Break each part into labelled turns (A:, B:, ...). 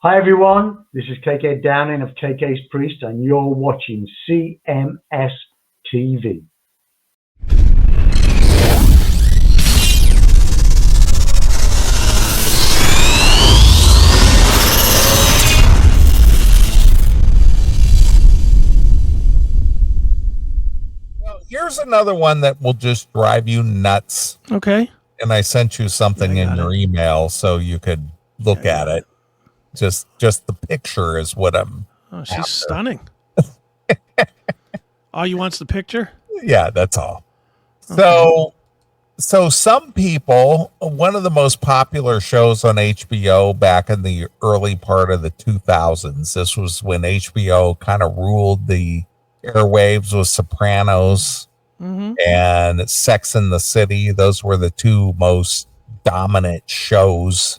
A: Hi everyone, this is KK Downing of KK's Priest, and you're watching CMS TV.
B: Well, here's another one that will just drive you nuts.
C: Okay.
B: And I sent you something in your email so you could look at it. Just the picture is what I'm.
C: Oh, she's stunning. All you want's the picture?
B: Yeah, that's all.
C: Okay.
B: So some people, one of the most popular shows on HBO back in the early part of the 2000s, this was when HBO kind of ruled the airwaves with Sopranos and Sex and the City. Those were the two most dominant shows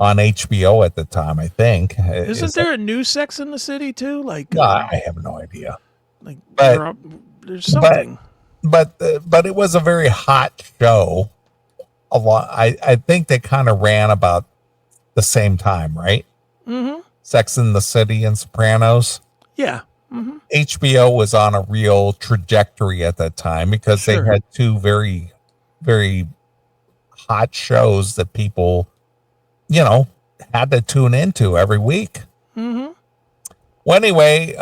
B: on HBO at the time, I think.
C: Isn't there a new Sex in the City too? Like,
B: no, I have no idea.
C: Like,
B: But
C: there's something.
B: But it was a very hot show. A lot. I think they kind of ran about the same time, right?
C: Mm-hmm.
B: Sex in the City and Sopranos.
C: Yeah. Mm-hmm.
B: HBO was on a real trajectory at that time because they had two very, very hot shows that people, had to tune into every week.
C: Mm-hmm.
B: Well, anyway,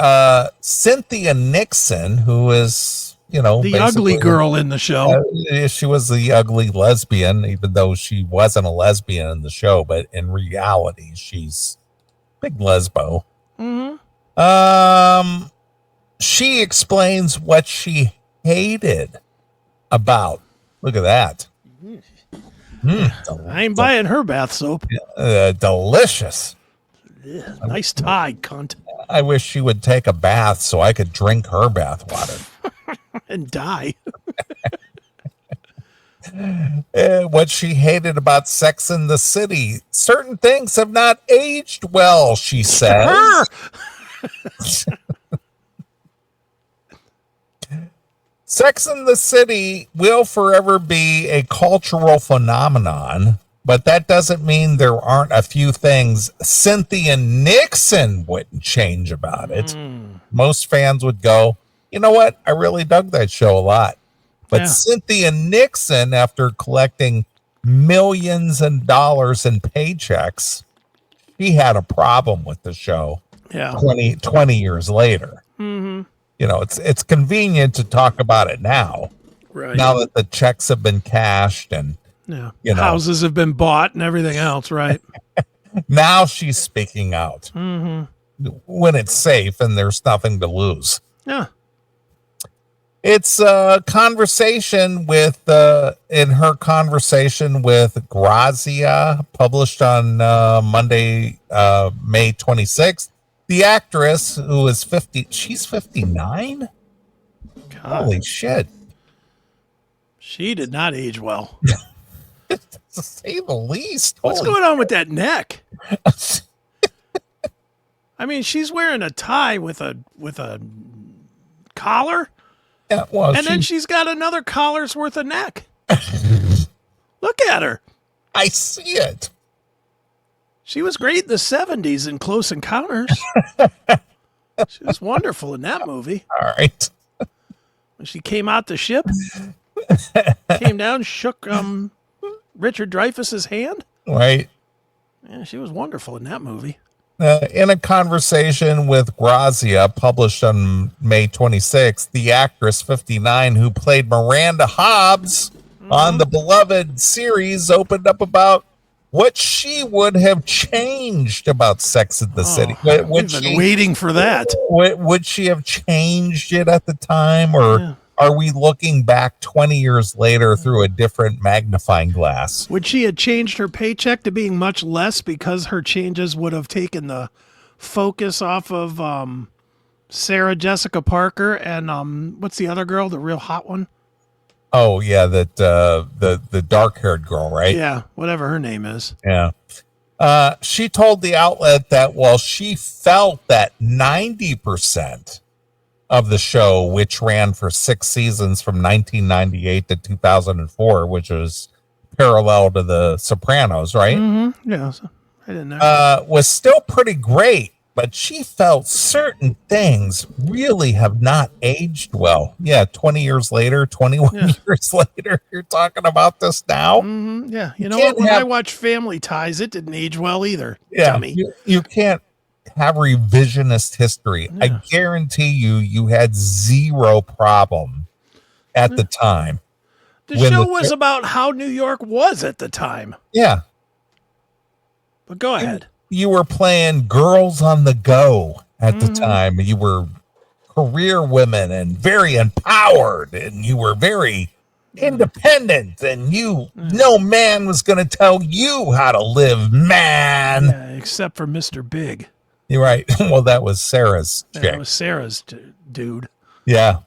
B: Cynthia Nixon, who is,
C: the ugly girl in the show.
B: She was the ugly lesbian, even though she wasn't a lesbian in the show, but in reality, she's big lesbo.
C: Mm-hmm.
B: She explains what she hated about. Look at that.
C: I ain't buying her bath soap.
B: Delicious.
C: Yeah, nice tie, cunt.
B: I wish she would take a bath so I could drink her bath water.
C: And die.
B: What she hated about Sex in the City. Certain things have not aged well, she says. Sex in the City will forever be a cultural phenomenon, but that doesn't mean there aren't a few things Cynthia Nixon wouldn't change about it. Most fans would go, you know what? I really dug that show a lot. But Cynthia Nixon, after collecting millions of dollars in paychecks, she had a problem with the show 20 years later.
C: Mm-hmm.
B: It's convenient to talk about it now.
C: Right.
B: Now that the checks have been cashed and
C: houses have been bought and everything else, right?
B: Now she's speaking out when it's safe and there's nothing to lose.
C: Yeah.
B: It's a conversation with, in her conversation with Grazia, published on Monday, May 26th. The actress, who is 50, she's 59? Holy shit.
C: She did not age well.
B: To say the least.
C: What's going on with that neck? I mean, she's wearing a tie with a collar.
B: Yeah, well,
C: and then she's got another collar's worth of neck. Look at her.
B: I see it.
C: She was great in the 70s in Close Encounters. She was wonderful in that movie.
B: All right.
C: When she came out the ship, came down, shook Richard Dreyfuss's hand.
B: Right.
C: Yeah, she was wonderful in that movie.
B: In a conversation with Grazia, published on May 26th, the actress 59 who played Miranda Hobbs on the beloved series opened up about what she would have changed about Sex in the City.
C: We've been waiting for that.
B: Would she have changed it at the time, or are we looking back 20 years later through a different magnifying glass?
C: Would she have changed her paycheck to being much less because her changes would have taken the focus off of Sarah Jessica Parker and what's the other girl, the real hot one?
B: Oh yeah, that the dark-haired girl, right?
C: Yeah, whatever her name is.
B: Yeah. She told the outlet that while she felt that 90% of the show, which ran for 6 seasons from 1998 to 2004, which was parallel to the Sopranos, right?
C: Mm-hmm. Yeah, I didn't know.
B: Was still pretty great, but she felt certain things really have not aged well. Yeah, 20 years later, 21 years later, you're talking about this now?
C: Yeah, you know what? When I watched Family Ties, it didn't age well either.
B: Yeah,
C: Dummy.
B: you can't have revisionist history. Yeah. I guarantee you had zero problem at the time.
C: The show was about how New York was at the time.
B: Yeah.
C: But go ahead.
B: You were playing girls on the go at the time. You were career women and very empowered, and you were very independent, and no man was going to tell you how to live, man.
C: Yeah, except for Mr. Big.
B: You're right. Well, that was Sarah's chick.
C: That was Sarah's dude.
B: Yeah.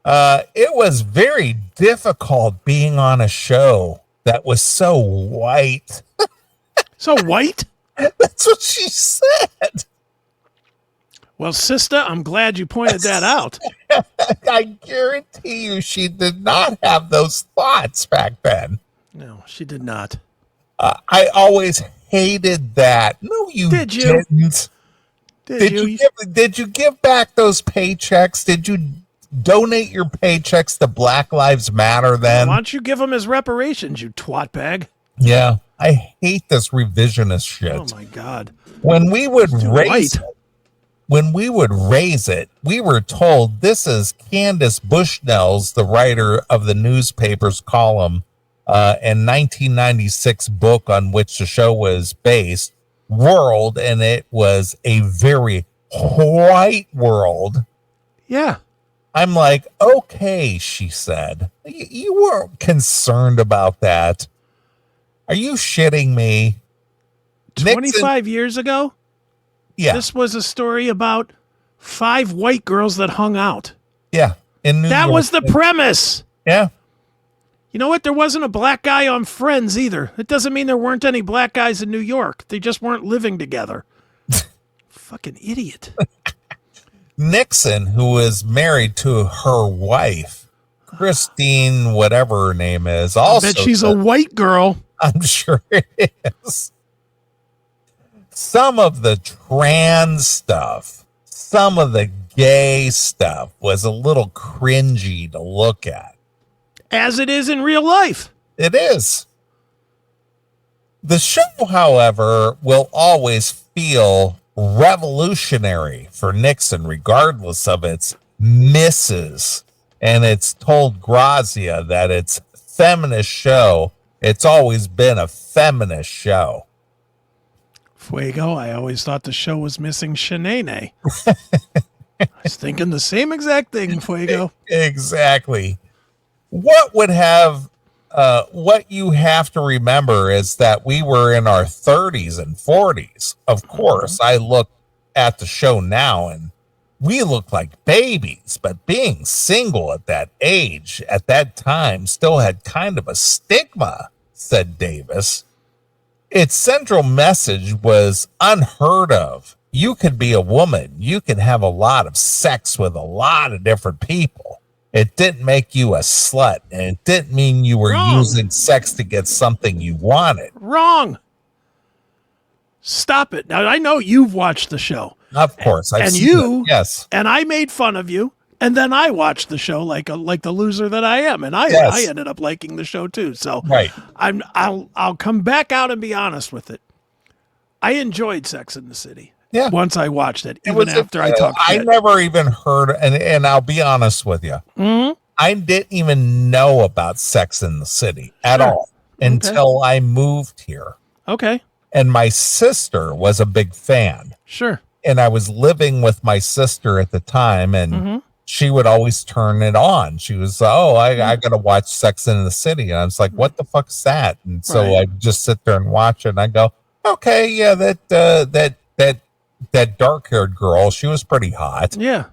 B: It was very difficult being on a show that was so white.
C: So white?
B: That's what she said.
C: Well, sister, I'm glad you pointed that out.
B: I guarantee you she did not have those thoughts back then.
C: No, she did not.
B: I always hated that. No, you didn't. Did you give back those paychecks? Did you donate your paychecks to Black Lives Matter then?
C: Why don't you give them as reparations, you twat bag?
B: Yeah, I hate this revisionist shit.
C: Oh my God!
B: When we would raise it, we were told this is Candace Bushnell's, the writer of the newspaper's column in 1996 book on which the show was based, World, and it was a very white world.
C: Yeah.
B: I'm like, okay, she said. You weren't concerned about that. Are you shitting me?
C: 25 years ago?
B: Yeah.
C: This was a story about 5 white girls that hung out.
B: Yeah. In New York.
C: That was the premise.
B: Yeah.
C: You know what? There wasn't a black guy on Friends either. It doesn't mean there weren't any black guys in New York. They just weren't living together. Fucking idiot.
B: Nixon, who was married to her wife, Christine, whatever her name is, also.
C: I bet she's a white girl.
B: I'm sure it is. Some of the trans stuff, some of the gay stuff was a little cringy to look at.
C: As it is in real life.
B: It is. The show, however, will always feel revolutionary for Nixon, regardless of its misses. And it's told Grazia that it's a feminist show. It's always been a feminist show.
C: Fuego, I always thought the show was missing Shanae. I was thinking the same exact thing, Fuego.
B: Exactly. What you have to remember is that we were in our 30s and 40s. Of course, I look at the show now and we look like babies, but being single at that age, at that time, still had kind of a stigma, said Davis. Its central message was unheard of. You could be a woman. You could have a lot of sex with a lot of different people. It didn't make you a slut, and it didn't mean you were using sex to get something you wanted.
C: Wrong. Stop it. Now, I know you've watched the show.
B: Of course.
C: Yes. And I made fun of you, and then I watched the show like the loser that I am, and I ended up liking the show too. So
B: right.
C: I'll come back out and be honest with it. I enjoyed Sex in the City.
B: Yeah.
C: Once I watched it, even after I talked
B: shit. I never even heard, and I'll be honest with you.
C: Mm-hmm.
B: I didn't even know about Sex in the City at all until I moved here.
C: Okay.
B: And my sister was a big fan.
C: Sure.
B: And I was living with my sister at the time, and she would always turn it on. She was, I got to watch Sex in the City. And I was like, what the fuck is that? And so I just sit there and watch it, and I go, okay, yeah, that dark-haired girl, she was pretty hot.
C: Yeah.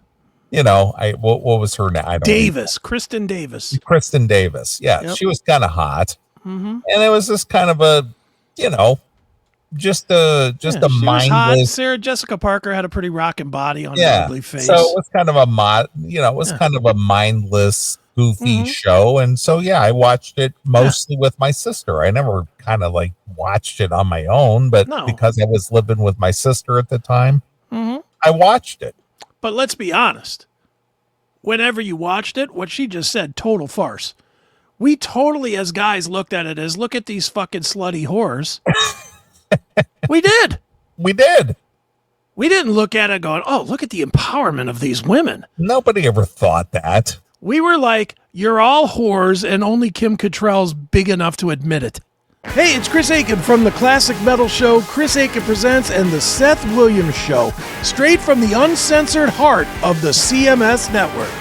B: You know, what was her name? I don't
C: Kristen Davis.
B: Kristen Davis. Yeah, She was kind of hot.
C: Mm-hmm.
B: And it was just kind of a, just a mindless.
C: Sarah Jessica Parker had a pretty rocking body on her ugly face.
B: So it was kind of a kind of a mindless goofy show. And so, yeah, I watched it mostly with my sister. I never kind of like watched it on my own, but because I was living with my sister at the time, I watched it.
C: But let's be honest. Whenever you watched it, what she just said, total farce. We totally, as guys, looked at it as, look at these fucking slutty whores. We did.
B: We did.
C: We didn't look at it going, oh, look at the empowerment of these women.
B: Nobody ever thought that.
C: We were like, you're all whores, and only Kim Cattrall's big enough to admit it. Hey, it's Chris Akin from the Classic Metal Show, Chris Akin Presents, and the Seth Williams Show, straight from the uncensored heart of the CMS network.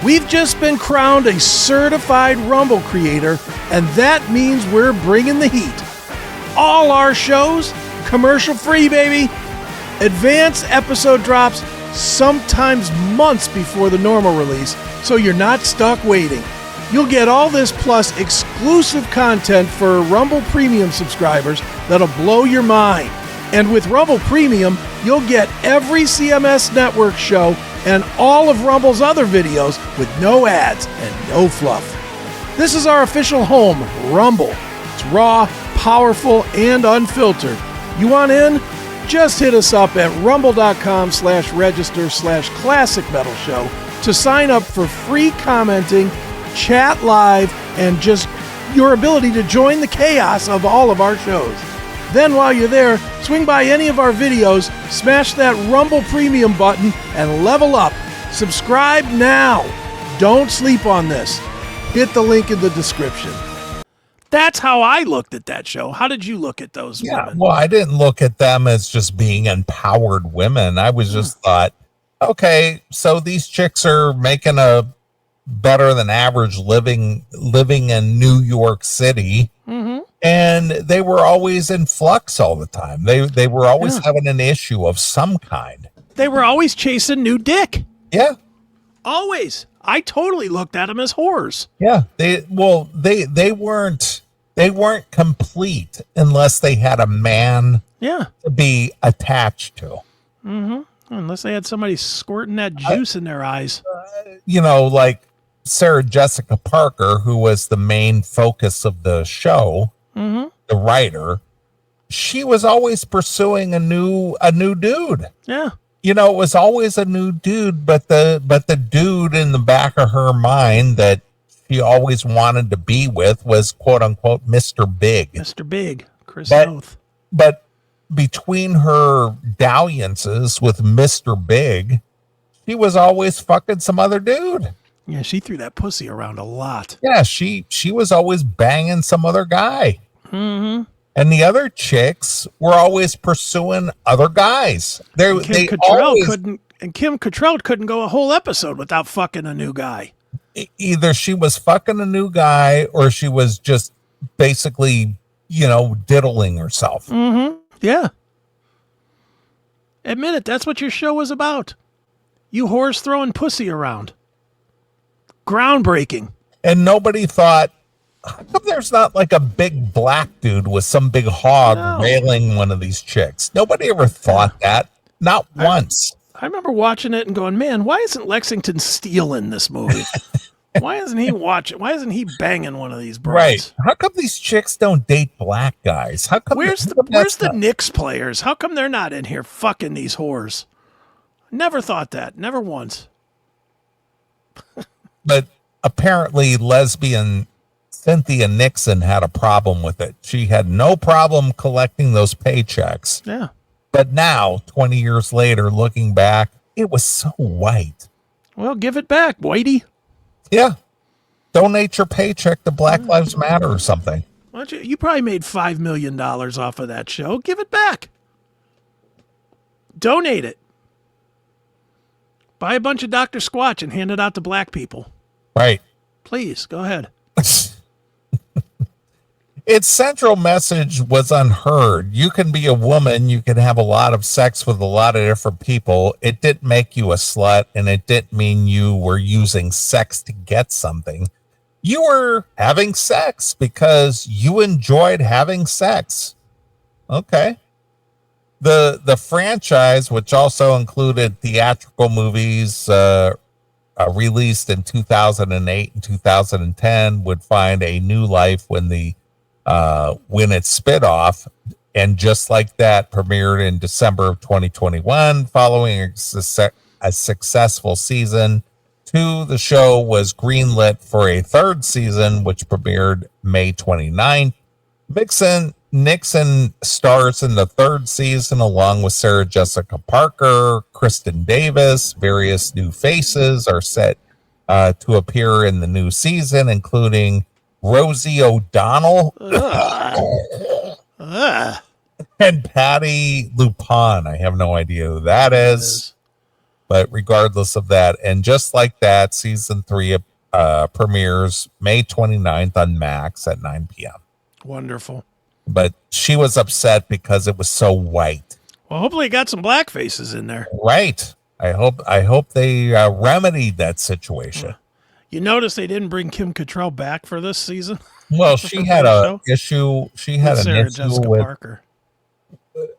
C: We've just been crowned a certified Rumble creator, and that means we're bringing the heat. All our shows, commercial free, baby. Advanced episode drops sometimes months before the normal release, so you're not stuck waiting. You'll get all this plus exclusive content for Rumble Premium subscribers that'll blow your mind. And with Rumble Premium, you'll get every CMS Network show and all of Rumble's other videos with no ads and no fluff. This is our official home, Rumble. It's raw, powerful, and unfiltered. You want in? Just hit us up at rumble.com/register/classic metal show to sign up for free commenting, chat live, and just your ability to join the chaos of all of our shows. Then while you're there, swing by any of our videos, smash that Rumble Premium button, and level up. Subscribe now. Don't sleep on this. Hit the link in the description. That's how I looked at that show. How did you look at those women?
B: Well, I didn't look at them as just being empowered women. I was just thought, okay, so these chicks are making a better than average living in New York City. And they were always in flux all the time. They were always having an issue of some kind.
C: They were always chasing new dick.
B: Yeah.
C: Always. I totally looked at them as whores.
B: Yeah. They weren't complete unless they had a man to be attached to.
C: Unless they had somebody squirting that juice in their eyes.
B: Like Sarah Jessica Parker, who was the main focus of the show, the writer, she was always pursuing a new dude.
C: Yeah.
B: It was always a new dude, but the dude in the back of her mind that she always wanted to be with was quote unquote Mr. Big.
C: Mr. Big, Chris Oath.
B: But between her dalliances with Mr. Big, she was always fucking some other dude.
C: Yeah, she threw that pussy around a lot.
B: Yeah, she was always banging some other guy. And the other chicks were always pursuing other guys. Kim
C: Cattrall couldn't go a whole episode without fucking a new guy.
B: Either she was fucking a new guy or she was just basically, diddling herself.
C: Yeah. Admit it, that's what your show was about. You whores throwing pussy around. Groundbreaking.
B: And nobody thought, how come there's not like a big black dude with some big hog railing one of these chicks? Nobody ever thought that. Not once.
C: I remember watching it and going, man, why isn't Lexington Steele in this movie? Why isn't he banging one of these broads?
B: Right. How come these chicks don't date black guys? How come
C: where's the Knicks players? How come they're not in here fucking these whores? Never thought that. Never once.
B: But apparently lesbian Cynthia Nixon had a problem with it. She had no problem collecting those paychecks.
C: Yeah.
B: But now, 20 years later, looking back, it was so white.
C: Well, give it back, Whitey.
B: Yeah. Donate your paycheck to Black Lives Matter or something.
C: Why don't you probably made $5 million off of that show. Give it back. Donate it. Buy a bunch of Dr. Squatch and hand it out to black people.
B: Right.
C: Please, go ahead.
B: Its central message was unheard. You can be a woman. You can have a lot of sex with a lot of different people. It didn't make you a slut, and it didn't mean you were using sex to get something. You were having sex because you enjoyed having sex. Okay. The franchise, which also included theatrical movies, released in 2008 and 2010 would find a new life when its spin-off, and Just Like That premiered in December of 2021 following a successful season. 2, the show was greenlit for a third season, which premiered May 29th. Nixon stars in the third season along with Sarah Jessica Parker, Kristen Davis. Various new faces are set to appear in the new season, including Rosie O'Donnell and Patty Lupon. I have no idea who that is. But regardless of that, and Just Like That, season 3 premieres May 29th on Max at 9 p.m.
C: Wonderful.
B: But she was upset because it was so white.
C: Well, hopefully it got some black faces in there.
B: Right. I hope they remedied that situation.
C: You notice they didn't bring Kim Cattrall back for this season?
B: Well, she had an issue. She had an
C: Sarah
B: issue
C: Jessica
B: with
C: Parker.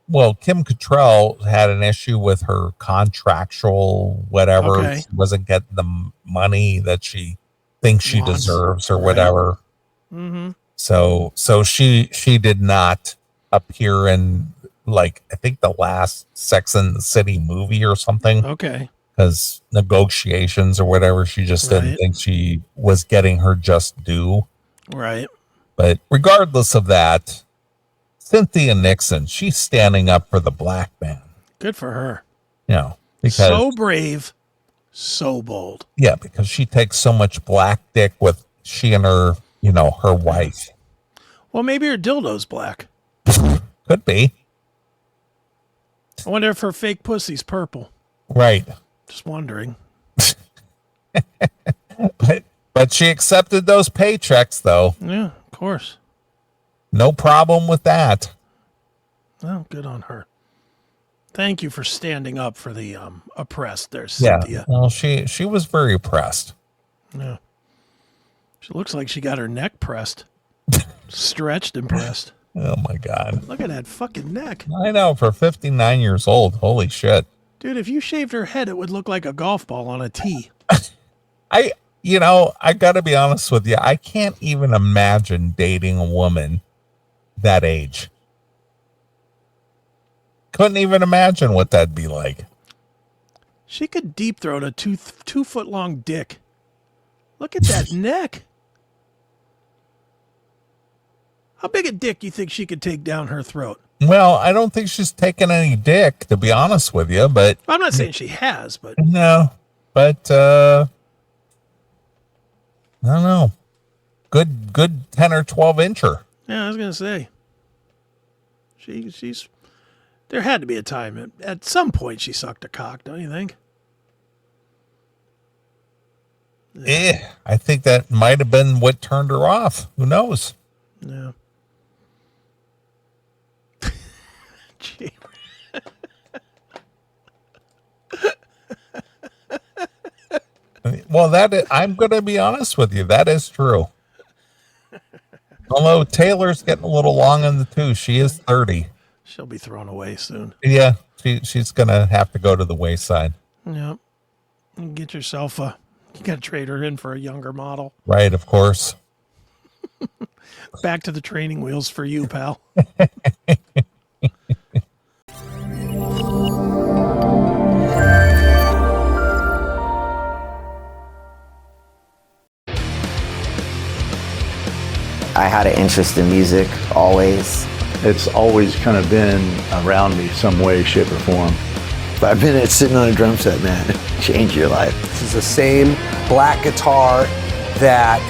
B: Well, Kim Cattrall had an issue with her contractual whatever.
C: Okay.
B: She wasn't getting the money that she thinks she
C: Wants.
B: deserves or
C: Right.
B: whatever.
C: Mm-hmm.
B: So she did not appear in, like, I think the last Sex and the City movie or something,
C: Okay.
B: because negotiations or whatever, she just didn't
C: Right.
B: think she was getting her just due.
C: Right.
B: But regardless of that, Cynthia Nixon, she's standing up for the black man,
C: Good for her.
B: because
C: So brave, so bold.
B: yeah, because she takes so much black dick with she and her, her wife.
C: Well, maybe her dildo's black.
B: Could be.
C: I wonder if her fake pussy's purple.
B: Right.
C: Just wondering.
B: But she accepted those paychecks, though.
C: Yeah, of course.
B: No problem with that.
C: Well, good on her. Thank you for standing up for the oppressed there, Cynthia.
B: Yeah. Well, she was very oppressed.
C: Yeah. She looks like she got her neck pressed. Stretched and pressed.
B: Oh my God.
C: Look at that fucking neck.
B: I know, for 59 years old. Holy shit.
C: Dude, if you shaved her head, it would look like a golf ball on a tee.
B: I gotta be honest with you. I can't even imagine dating a woman that age. Couldn't even imagine what that'd be like.
C: She could deep throat a 2 foot long dick. Look at that neck. How big a dick you think she could take down her throat?
B: Well, I don't think she's taken any dick, to be honest with you, but
C: I'm not saying she has, but
B: no. But I don't know. Good 10 or 12 incher.
C: yeah, I was gonna say. She's there had to be a time at some point she sucked a cock, don't you think?
B: I think that might have been what turned her off. Who knows?
C: Yeah. Gee.
B: Well, I'm going to be honest with you. That is true. Although Taylor's getting a little long in the tooth. She is 30.
C: She'll be thrown away soon.
B: Yeah, she's going to have to go to the wayside.
C: Yeah. You get yourself you got to trade her in for a younger model.
B: Right, of course.
C: Back to the training wheels for you, pal.
D: I had an interest in music always.
E: It's always kind of been around me some way, shape, or form.
F: 5 minutes sitting on a drum set, man, change your life.
G: This is the same black guitar that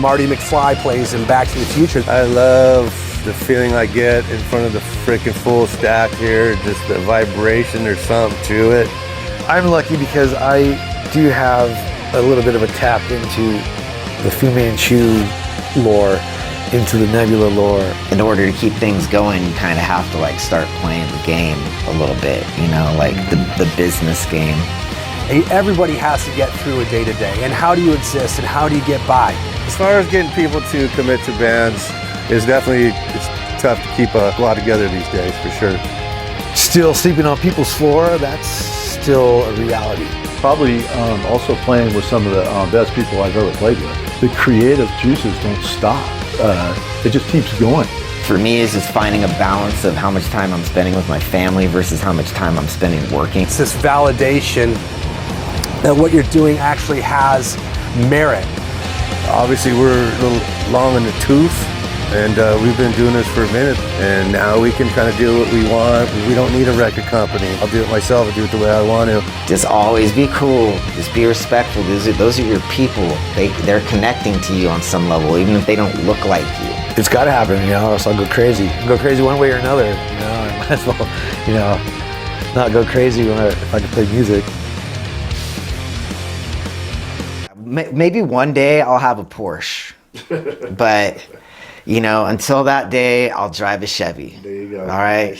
G: Marty McFly plays in Back to the Future.
H: I love the feeling I get in front of the freaking full stack here, just the vibration, there's something to it.
F: I'm lucky because I do have a little bit of a tap into the Fu Manchu lore, into the Nebula lore.
D: In order to keep things going, you kind of have to like start playing the game a little bit, like the business game.
G: Everybody has to get through a day-to-day, and how do you exist, and how do you get by?
H: As far as getting people to commit to bands, it's tough to keep a lot together these days, for sure.
F: Still sleeping on people's floor, that's still a reality.
E: probably also playing with some of the best people I've ever played with. The creative juices don't stop. It just keeps going.
D: For me, it's just finding a balance of how much time I'm spending with my family versus how much time I'm spending working.
G: It's this validation that what you're doing actually has merit.
H: Obviously, we're a little long in the tooth, and we've been doing this for a minute, and now we can kind of do what we want. We don't need a record company. I'll do it myself. I'll do it the way I want to.
D: Just always be cool. Just be respectful. Those are your people. They're connecting to you on some level, even if they don't look like you.
F: It's got to happen, or else I'll go crazy. Go crazy one way or another. I might as well, not go crazy if I can play music.
D: Maybe one day I'll have a Porsche, but until that day, I'll drive a Chevy.
F: There you go.
D: All right.